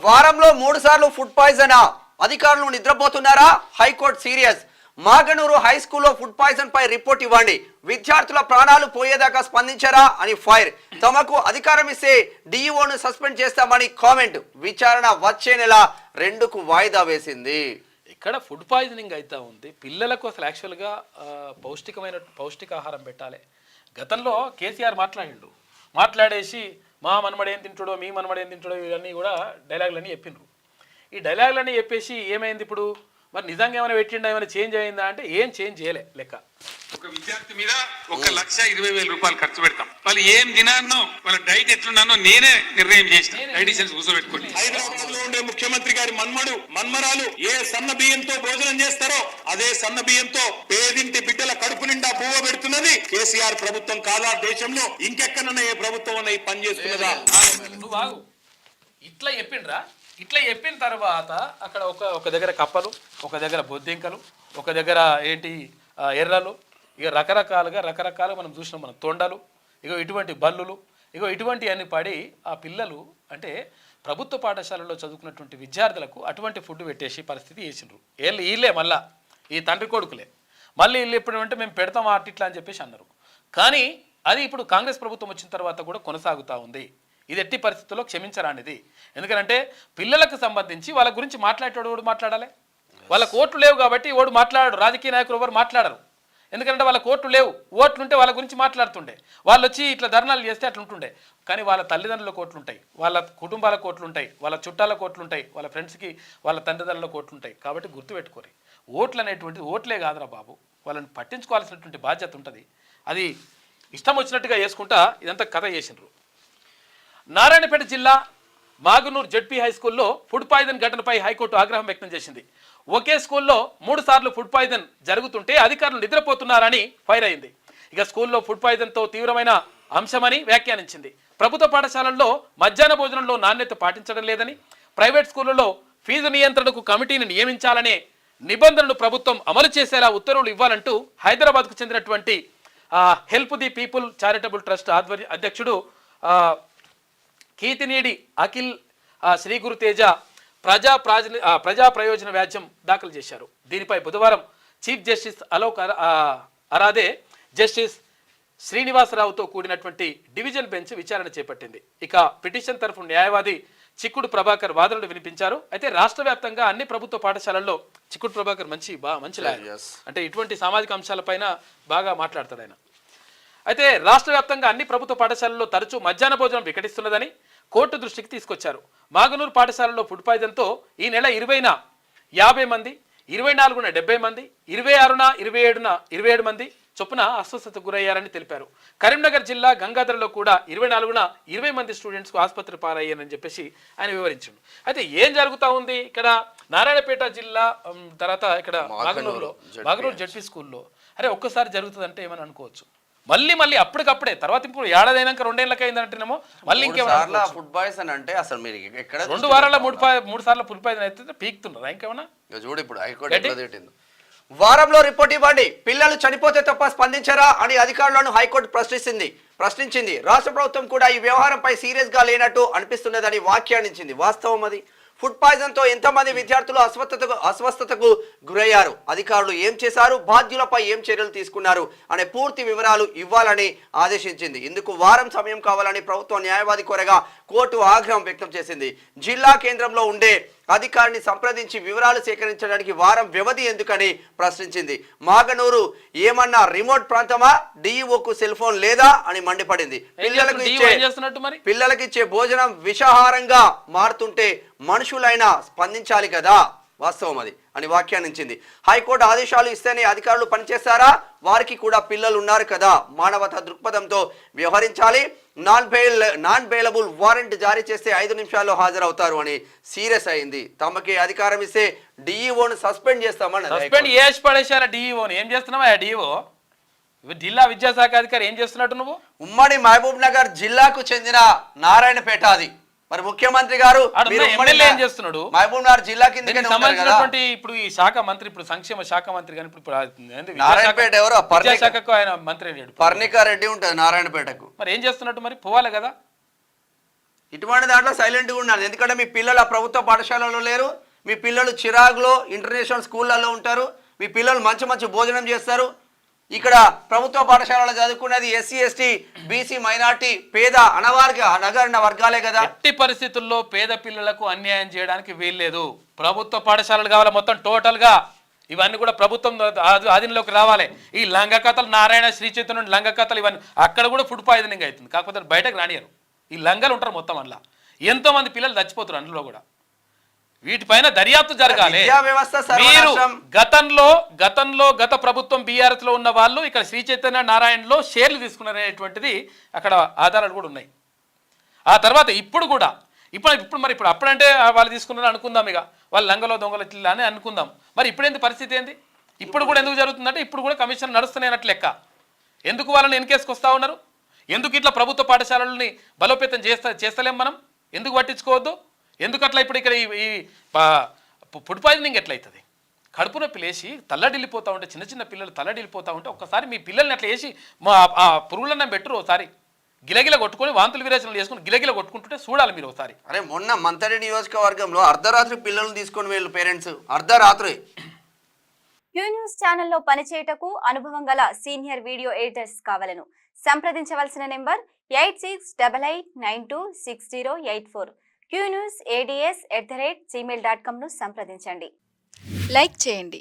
వారంలో 3 సార్లు ఫుడ్ పాయిజనా? అధికారులు నిద్రపోతున్నారా? High court serious. మాగనూరు హై స్కూల్లో ఫుడ్ పాయిజన్ పై రిపోర్ట్ ఇవ్వండి. విద్యార్థుల ప్రాణాలు పోయేదాకా స్పందించారా అని ఫైర్. తమకు అధికారం ఇస్తే డిఈఓను సస్పెండ్ చేస్తామని కామెంట్. విచారణ వచ్చే నెల 2కు వాయిదా వేసింది. ఇక్కడ ఫుడ్ పాయిజనింగ్ అయితే ఉంది. పిల్లలకు అసలు యాక్చువల్గా పౌష్టికాహారం పెట్టాలి. గతంలో కేసీఆర్ మాట్లాడేసి మా మనమడు ఏం తింటాడో మీ మనమడు ఏం తింటాడో ఇవన్నీ కూడా డైలాగులన్నీ చెప్పిండ్రు. ఈ డైలాగులన్నీ చెప్పేసి ఏమైంది ఇప్పుడు? మరి నిజంగా ఏమైనా పెట్టిండా, ఏమైనా చేంజ్ అయిందా అంటే ఏం చేంజ్ చేయలే. లెక్క ఒక విద్యార్థి మీద 1,20,000 రూపాయలు ఖర్చు పెడతాం. వాళ్ళు ఏం తినానో వాళ్ళ డైట్ ఎట్లున్నానో నేనే నిర్ణయం చేసిన. డైటీషియన్స్ కూర్చోబెట్టుకోండి. హైదరాబాద్ లో ఉండే ముఖ్యమంత్రి గారి మన్మరాలు ఏ సన్న బియ్యంతో భోజనం చేస్తారో అదే సన్న బియ్యంతో పేదింటి బిడ్డల కడుపు నిండా బువ్వ పెడుతున్నది కేసీఆర్ ప్రభుత్వం కాదా? దేశంలో ఇంకెక్కడన్నా ఏ ప్రభుత్వం అన్న ఈ పని చేస్తున్నదా? నువ్వు బాగు ఇట్లా చెప్పిండ్రా. ఇట్లా చెప్పిన తర్వాత అక్కడ ఒక దగ్గర కప్పలు, ఒక దగ్గర బొద్దింకలు, ఒక దగ్గర ఏంటి ఎర్రలు, ఇక రకరకాలుగా మనం చూసినాం. మనం తొండలు, ఇగో ఇటువంటి బల్లులు, ఇగో ఇటువంటి అన్ని పడి ఆ పిల్లలు అంటే ప్రభుత్వ పాఠశాలలో చదువుకున్నటువంటి విద్యార్థులకు అటువంటి ఫుడ్ పెట్టేసి పరిస్థితి చేసిండ్రు. వీళ్ళే మళ్ళా ఈ తండ్రి కొడుకులే మళ్ళీ వీళ్ళు ఎప్పుడు అంటే మేము పెడతాం అట్లా అని చెప్పేసి అన్నారు. కానీ అది ఇప్పుడు కాంగ్రెస్ ప్రభుత్వం వచ్చిన తర్వాత కూడా కొనసాగుతూ ఉంది. ఇది ఎట్టి పరిస్థితుల్లో క్షమించరానిది. ఎందుకంటే పిల్లలకు సంబంధించి వాళ్ళ గురించి మాట్లాడేటోడు మాట్లాడాలి. వాళ్ళ ఓట్లు లేవు కాబట్టి మాట్లాడాడు. రాజకీయ నాయకులు ఎవరు మాట్లాడరు. ఎందుకంటే వాళ్ళ ఓట్లు లేవు. ఓట్లుంటే వాళ్ళ గురించి మాట్లాడుతుండే. వాళ్ళు వచ్చి ఇట్లా ధర్నాలు చేస్తే అట్లుంటుండే. కానీ వాళ్ళ తల్లిదండ్రుల కోట్లు ఉంటాయి, వాళ్ళ కుటుంబాల కోట్లు ఉంటాయి, వాళ్ళ చుట్టాల కోట్లు ఉంటాయి, వాళ్ళ ఫ్రెండ్స్కి వాళ్ళ తండ్రిదండ్రుల కోట్లు ఉంటాయి. కాబట్టి గుర్తుపెట్టుకోరు, ఓట్లు అనేటువంటిది ఓట్లే కాదురా బాబు. వాళ్ళని పట్టించుకోవాల్సినటువంటి బాధ్యత ఉంటుంది. అది ఇష్టం వచ్చినట్టుగా చేసుకుంటా ఇదంతా కథ చేసినారు. నారాయణపేట జిల్లా మాగునూరు జడ్పీ హై స్కూల్లో ఫుడ్ పాయిజన్ ఘటనపై హైకోర్టు ఆగ్రహం వ్యక్తం చేసింది. ఒకే స్కూల్లో 3 సార్లు ఫుడ్ పాయిజన్ జరుగుతుంటే అధికారులు నిద్రపోతున్నారని ఫైర్ అయింది. ఇక స్కూల్లో ఫుడ్ పాయిజన్తో తీవ్రమైన అంశమని వ్యాఖ్యానించింది. ప్రభుత్వ పాఠశాలల్లో మధ్యాహ్న భోజనంలో నాణ్యత పాటించడం లేదని, ప్రైవేట్ స్కూళ్లలో ఫీజు నియంత్రణకు కమిటీని నియమించాలనే నిబంధనలు ప్రభుత్వం అమలు చేసేలా ఉత్తర్వులు ఇవ్వాలంటూ హైదరాబాద్కు చెందినటువంటి help the people charitable trust అధ్యక్షుడు కీతినేడి అఖిల్ శ్రీ గురుతేజ ప్రజా ప్రయోజన వ్యాజ్యం దాఖలు చేశారు. దీనిపై బుధవారం chief justice Alok Aradhe, justice శ్రీనివాసరావుతో కూడినటువంటి డివిజన్ బెంచ్ విచారణ చేపట్టింది. ఇక పిటిషన్ తరఫు న్యాయవాది చిక్కుడు ప్రభాకర్ వాదనలు వినిపించారు. అయితే రాష్ట్ర వ్యాప్తంగా అన్ని ప్రభుత్వ పాఠశాలల్లో చిక్కుడు ప్రభాకర్ మంచి లాయర్. అంటే ఇటువంటి సామాజిక అంశాలపైన బాగా మాట్లాడతాడు ఆయన. అయితే రాష్ట్ర వ్యాప్తంగా అన్ని ప్రభుత్వ పాఠశాలల్లో తరచూ మధ్యాహ్న భోజనం వికటిస్తున్నదని కోర్టు దృష్టికి తీసుకొచ్చారు. మాగనూరు పాఠశాలలో ఫుడ్ పాయిజన్తో ఈ నెల 20న 50 మంది, 24న 70 మంది, 26న 27 మంది చొప్పున అస్వస్థతకు గురయ్యారని తెలిపారు. కరీంనగర్ జిల్లా గంగాధరలో కూడా 24న 20 మంది స్టూడెంట్స్కు ఆసుపత్రి పాలయ్యారని చెప్పేసి ఆయన వివరించాడు. అయితే ఏం జరుగుతూ ఉంది ఇక్కడ నారాయణపేట జిల్లా తర్వాత ఇక్కడ మాగనూరు జడ్పీ స్కూల్లో అరే ఒక్కసారి జరుగుతుందంటే ఏమని అనుకోవచ్చు. మళ్ళీ అప్పటికప్పుడే తర్వాత ఇప్పుడు ఏడాది అయినాక 2 ఏళ్ళకి అయిందంటేనేమో మళ్ళీ ఇంకేమన్నా ఫుడ్ పాయిజన్ అంటే అసలు మీరు ఎక్కడ 2 వారాల 3 సార్లు ఫుడ్ పాయిజన్ అయితే పీక్తున్నారు. ఇంకేమన్నా చూడు ఇప్పుడు హైకోర్టు వారంలో రిపోర్ట్ ఇవ్వండి. పిల్లలు చనిపోతే తప్ప స్పందించరా అని అధికారులను హైకోర్టు ప్రశ్నించింది. రాష్ట్ర ప్రభుత్వం కూడా ఈ వ్యవహారంపై సీరియస్ గా లేనట్టు అనిపిస్తున్నదని వ్యాఖ్యానించింది. వాస్తవం అది. ఫుడ్ పాయిజన్ తో ఎంతమంది విద్యార్థులు అస్వస్థతకు గురయ్యారు, అధికారులు ఏం చేశారు, బాధ్యులపై ఏం చర్యలు తీసుకున్నారు అనే పూర్తి వివరాలు ఇవ్వాలని ఆదేశించింది. ఇందుకు వారం సమయం కావాలని ప్రభుత్వ న్యాయవాది కోరగా కోర్టు ఆగ్రహం వ్యక్తం చేసింది. జిల్లా కేంద్రంలో ఉండే అధికారిని సంప్రదించి వివరాలు సేకరించడానికి వారం వ్యవధి ఎందుకని ప్రశ్నించింది. మాగనూరు ఏమన్నా రిమోట్ ప్రాంతమా, డిఈఓకు సెల్ ఫోన్ లేదా అని మండిపడింది. పిల్లలకి ఇచ్చే భోజనం విషాహారంగా మారుతుంటే మనుషులైనా స్పందించాలి కదా, వాస్తవం అది అని వ్యాఖ్యానించింది. హైకోర్టు ఆదేశాలు ఇస్తేనే అధికారులు పనిచేస్తారా? వారికి కూడా పిల్లలు ఉన్నారు కదా, మానవతా దృక్పథంతో వ్యవహరించాలి. నాన్ బెయిలబుల్ వారెంట్ జారీ చేస్తే 5 నిమిషాల్లో హాజరవుతారు అని సీరియస్ అయింది. తమకి అధికారం ఇస్తే డిఈఓను సస్పెండ్ చేస్తామని. సస్పెండ్ చేసి పడేశారా డిఈఓని? ఏం చేస్తున్నావా డిఈఓ? జిల్లా విద్యాశాఖ అధికారి ఏం చేస్తున్నట్టు నువ్వు? ఉమ్మడి మహబూబ్ నగర్ జిల్లాకు చెందిన నారాయణపేట అది. మరి ముఖ్యమంత్రి గారు ఏం చేస్తున్నాడు? మహబూబ్ నగర్ జిల్లా కింద సంబంధించినటువంటి ఇప్పుడు ఈ శాఖ మంత్రి, ఇప్పుడు సంక్షేమ శాఖ మంత్రి కానీ ఇప్పుడు నారాయణపేట ఎవరు విద్యాశాఖకు ఆయన మంత్రి పర్ణికా రెడ్డి ఉంటుంది నారాయణపేటకు. మరి ఏం చేస్తున్నట్టు? మరి పోవాలి కదా. ఇటువంటి దాంట్లో సైలెంట్గా ఉండాలి. ఎందుకంటే మీ పిల్లలు ఆ ప్రభుత్వ పాఠశాలలో లేరు, మీ పిల్లలు చిరాగ్లో ఇంటర్నేషనల్ స్కూళ్ళల్లో ఉంటారు, మీ పిల్లలు మంచి మంచి భోజనం చేస్తారు. ఇక్కడ ప్రభుత్వ పాఠశాలలో చదువుకునేది ఎస్సీ ఎస్టీ బీసీ మైనార్టీ పేద అనగారిన వర్గాలే కదా. ఎట్టి పరిస్థితుల్లో పేద పిల్లలకు అన్యాయం చేయడానికి వీల్లేదు. ప్రభుత్వ పాఠశాలలు కావాలి మొత్తం టోటల్గా. ఇవన్నీ కూడా ప్రభుత్వం ఆధీనంలోకి రావాలి. ఈ లంగ కథలు నారాయణ శ్రీ చైతన్య లంగ కథలు ఇవన్నీ అక్కడ కూడా ఫుడ్ పాయిజనింగ్ అవుతుంది. కాకపోతే బయటకు రానియరు. ఈ లంగలు ఉంటారు మొత్తం అందులో. ఎంతోమంది పిల్లలు చచ్చిపోతారు అందులో కూడా. వీటిపైన దర్యాప్తు జరగాలి. మీరు గత ప్రభుత్వం బీఆర్ఎస్ లో ఉన్న వాళ్ళు ఇక్కడ శ్రీ చైతన్య నారాయణలో షేర్లు తీసుకున్నారనేటువంటిది అక్కడ ఆధారాలు కూడా ఉన్నాయి. ఆ తర్వాత ఇప్పుడు అప్పుడంటే వాళ్ళు తీసుకున్నారు అనుకుందాం, ఇక వాళ్ళు లంగలో దొంగలు ఇట్లా అని అనుకుందాం. మరి ఇప్పుడేంది పరిస్థితి ఏంది? ఇప్పుడు కూడా ఎందుకు జరుగుతుందంటే ఇప్పుడు కూడా కమిషన్ నడుస్తున్నాయన్నట్లు లెక్క. ఎందుకు వాళ్ళని ఎన్కేసుకొస్తా ఉన్నారు? ఎందుకు ఇట్లా ప్రభుత్వ పాఠశాలలని బలోపేతం చేస్తలేం మనం? ఎందుకు పట్టించుకోవద్దు? ఎందుకు అట్లా ఇప్పుడు ఇక్కడ ఈ ఫుడ్ పాయిజనింగ్ ఎట్లయితుంది? కడుపు నొప్పి లేచి తల్లడిల్లిపోతూ ఉంటే, చిన్న చిన్న పిల్లలు తల్లడిల్లిపోతూ ఉంటే ఒక్కసారి మీ పిల్లల్ని అట్లా వేసి ఆ పురుగులన్న బెట్టరు ఒకసారి గిలగిల కొట్టుకొని వాంతులు విరేచనలు చేసుకుని గిలగిల కొట్టుకుంటుంటే చూడాలి మీరు ఒకసారి. అరే మొన్న మంతడి నియోజకవర్గంలో అర్ధరాత్రి పిల్లల్ని తీసుకొని వీళ్ళు పేరెంట్స్ అర్ధరాత్రి క్యూ న్యూస్ ఛానల్లో పనిచేయటకు అనుభవం గల సీనియర్ వీడియో ఎడిటర్స్ కావాలను సంప్రదించవలసిన నెంబర్ 8688926084. qnewsads@gmail.com ను సంప్రదించండి. లైక్ చేయండి,